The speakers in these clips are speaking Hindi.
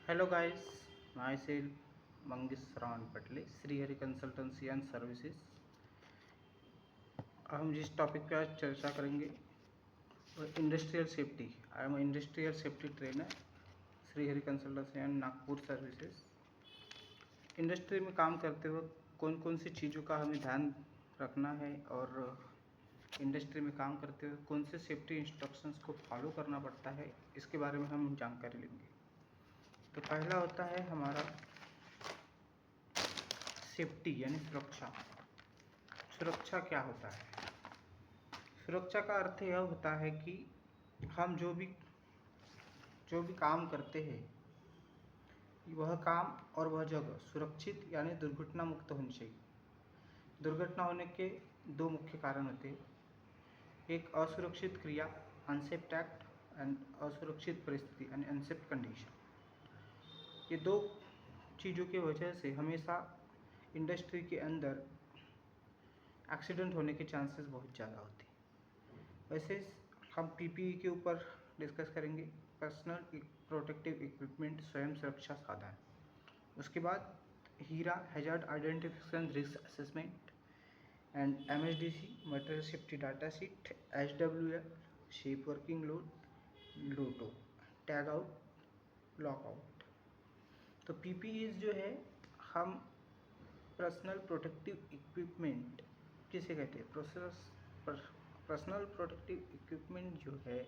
Hello guys, myself Mangesh Raman Patle, Sri Hari Consultancy and Services। हम जिस टॉपिक पे आज चर्चा करेंगे वो industrial safety. I am industrial safety trainer, Shri Hari consultancy and Nagpur services. Industry में काम करते वक्त कौन कौन सी चीज़ों का हमें ध्यान रखना है और इंडस्ट्री में काम करते हुए कौन से सेफ्टी इंस्ट्रक्शंस को फॉलो करना पड़ता है, इसके बारे में हम जानकारी लेंगे। तो पहला होता है हमारा सेफ्टी यानी सुरक्षा। सुरक्षा क्या होता है? सुरक्षा का अर्थ यह होता है कि हम जो भी काम करते हैं वह काम और वह जगह सुरक्षित यानी दुर्घटना मुक्त होनी चाहिए। दुर्घटना होने के दो मुख्य कारण होते हैं, एक असुरक्षित क्रिया अनसेफ एक्ट एंड असुरक्षित परिस्थिति यानी अनसेफ कंडीशन। ये दो चीज़ों की वजह से हमेशा इंडस्ट्री के अंदर एक्सीडेंट होने के चांसेस बहुत ज़्यादा होते हैं। वैसे हम पीपीई के ऊपर डिस्कस करेंगे, पर्सनल प्रोटेक्टिव इक्विपमेंट स्वयं सुरक्षा साधन। उसके बाद HIRA hazard identification risk assessment and MSDS material safety data sheet, HWL safe working load, LOTO tag out lockout. तो पीपीई जो है, हम पर्सनल प्रोटेक्टिव इक्विपमेंट किसे कहते हैं? पर्सनल प्रोटेक्टिव इक्विपमेंट जो है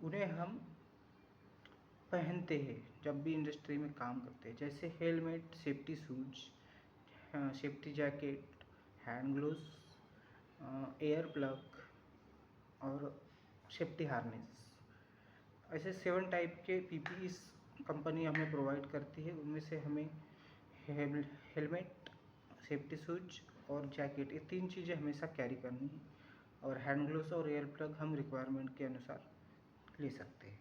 उन्हें हम पहनते हैं जब भी इंडस्ट्री में काम करते हैं, जैसे helmet, safety shoes, safety jacket, hand gloves, air plug और सेफ्टी हार्नेस। ऐसे 7 टाइप के पीपीई कंपनी हमें प्रोवाइड करती है। उनमें से हमें हेलमेट, सेफ्टी शूज और जैकेट, ये 3 चीज़ें हमेशा कैरी करनी है, और हैंड ग्लोव्स और एयर प्लग हम रिक्वायरमेंट के अनुसार ले सकते हैं।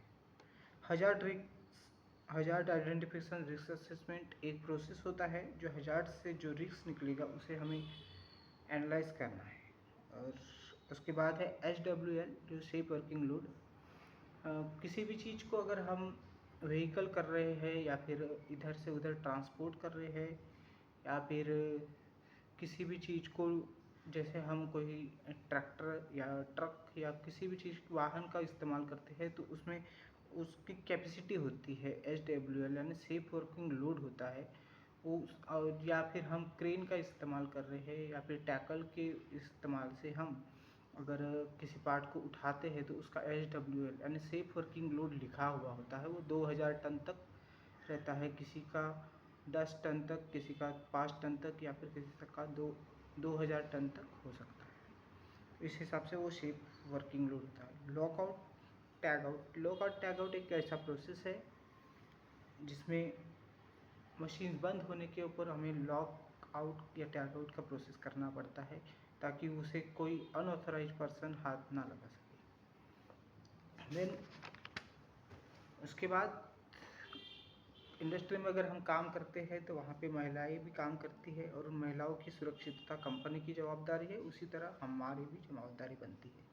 हजार्ड आइडेंटिफिकेशन रिस्क असेसमेंट एक प्रोसेस होता है जो हजार्ड से जो रिस्क निकलेगा उसे हमें एनालाइज करना है। और उसके बाद है एचडब्ल्यूएल जो सेफ वर्किंग लोड। किसी भी चीज़ को अगर हम व्हीकल कर रहे हैं या फिर इधर से उधर ट्रांसपोर्ट कर रहे हैं, या फिर किसी भी चीज़ को, जैसे हम कोई ट्रैक्टर या ट्रक या किसी भी चीज़ वाहन का इस्तेमाल करते हैं, तो उसमें उसकी कैपेसिटी होती है एचडब्ल्यूएल यानी सेफ वर्किंग लोड होता है वो। या फिर हम क्रेन का इस्तेमाल कर रहे हैं या फिर टैकल के इस्तेमाल से हम अगर किसी पार्ट को उठाते हैं तो उसका एचडब्ल्यूएल यानी सेफ वर्किंग लोड लिखा हुआ होता है। वो 2000 टन तक रहता है, किसी का 10 टन तक, किसी का 5 टन तक, या फिर किसी तक का 2000 टन तक हो सकता है। इस हिसाब से वो सेफ वर्किंग लोड होता है। लॉकआउट टैग आउट एक ऐसा प्रोसेस है जिसमें मशीन बंद होने के ऊपर हमें लॉक आउट या टैग आउट का प्रोसेस करना पड़ता है, ताकि उसे कोई अनऑथराइज पर्सन हाथ ना लगा सके। देन उसके बाद इंडस्ट्री में अगर हम काम करते हैं तो वहाँ पे महिलाएं भी काम करती है, और उन महिलाओं की सुरक्षितता कंपनी की जवाबदारी है, उसी तरह हमारी भी जवाबदारी बनती है।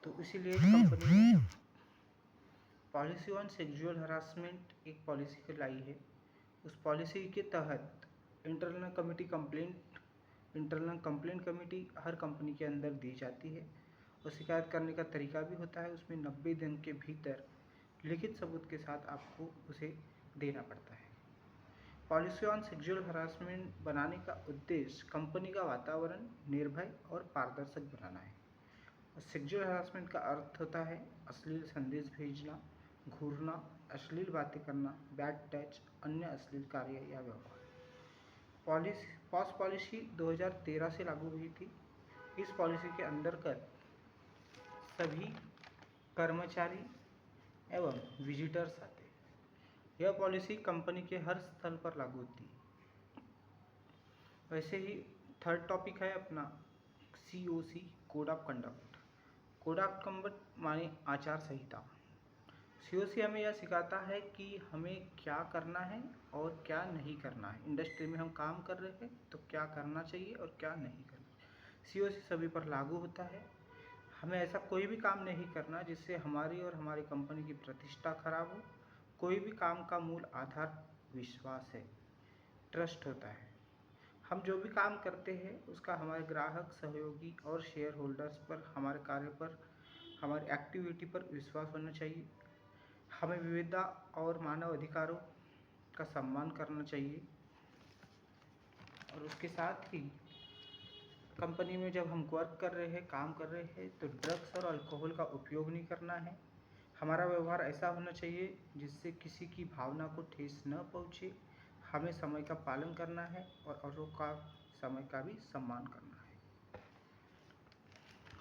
तो इसीलिए कंपनी ने पॉलिसी ऑन सेक्सुअल हरासमेंट एक पॉलिसी लाई है। उस पॉलिसी के तहत इंटरनल कंप्लेंट कमेटी हर कंपनी के अंदर दी जाती है, और शिकायत करने का तरीका भी होता है। उसमें 90 दिन के भीतर लिखित सबूत के साथ आपको उसे देना पड़ता है। पॉलिसी ऑन सेक्सुअल हरासमेंट बनाने का उद्देश्य कंपनी का वातावरण निर्भय और पारदर्शक बनाना है। सेक्सुअल हरासमेंट का अर्थ होता है अश्लील संदेश भेजना, घूरना, अश्लील बातें करना, बैड टच, अन्य अश्लील कार्य या व्यवहार। पॉलिसी 2013 से लागू हुई थी। इस पॉलिसी के अंतर्गत सभी कर्मचारी एवं विजिटर्स आते हैं। यह पॉलिसी कंपनी के हर स्थल पर लागू होती है। वैसे ही थर्ड टॉपिक है अपना COC code of conduct. Code of conduct माने आचार संहिता। COC हमें यह सिखाता है कि हमें क्या करना है और क्या नहीं करना है। इंडस्ट्री में हम काम कर रहे हैं तो क्या करना चाहिए और क्या नहीं करना। COC सभी पर लागू होता है। हमें ऐसा कोई भी काम नहीं करना जिससे हमारी और हमारी कंपनी की प्रतिष्ठा खराब हो, कोई भी काम का मूल आधार विश्वास है, ट्रस्ट होता है। हम जो भी काम करते हैं उसका हमारे ग्राहक, सहयोगी और शेयर होल्डर्स पर, हमारे कार्य पर, हमारी एक्टिविटी पर विश्वास होना चाहिए। हमें विविधता और मानव अधिकारों का सम्मान करना चाहिए। और उसके साथ ही कंपनी में जब हम वर्क कर रहे हैं, काम कर रहे हैं, तो ड्रग्स और अल्कोहल का उपयोग नहीं करना है। हमारा व्यवहार ऐसा होना चाहिए जिससे किसी की भावना को ठेस न पहुँचे। हमें समय का पालन करना है और औरों का समय का भी सम्मान करना है।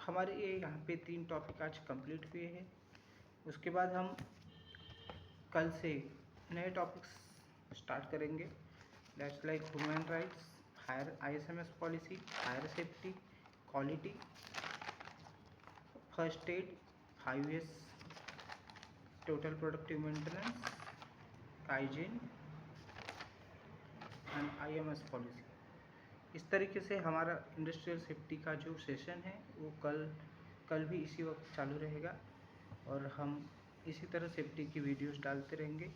हमारे ये यहाँ पे 3 टॉपिक आज कंप्लीट हुए हैं। उसके बाद हम कल से नए टॉपिक्स स्टार्ट करेंगे। That's like human rights, fire ISMS policy, fire safety, quality, first aid, 5S total productive maintenance, kaizen and IMS policy. इस तरीके से हमारा इंडस्ट्रियल सेफ्टी का जो सेशन है वो कल भी इसी वक्त चालू रहेगा और हम इसी तरह सेफ्टी की वीडियोस डालते रहेंगे।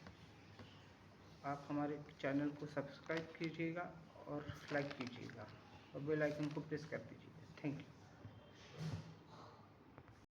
आप हमारे चैनल को सब्सक्राइब कीजिएगा और लाइक कीजिएगा और बेल आइकन को प्रेस कर दीजिएगा। Thank you.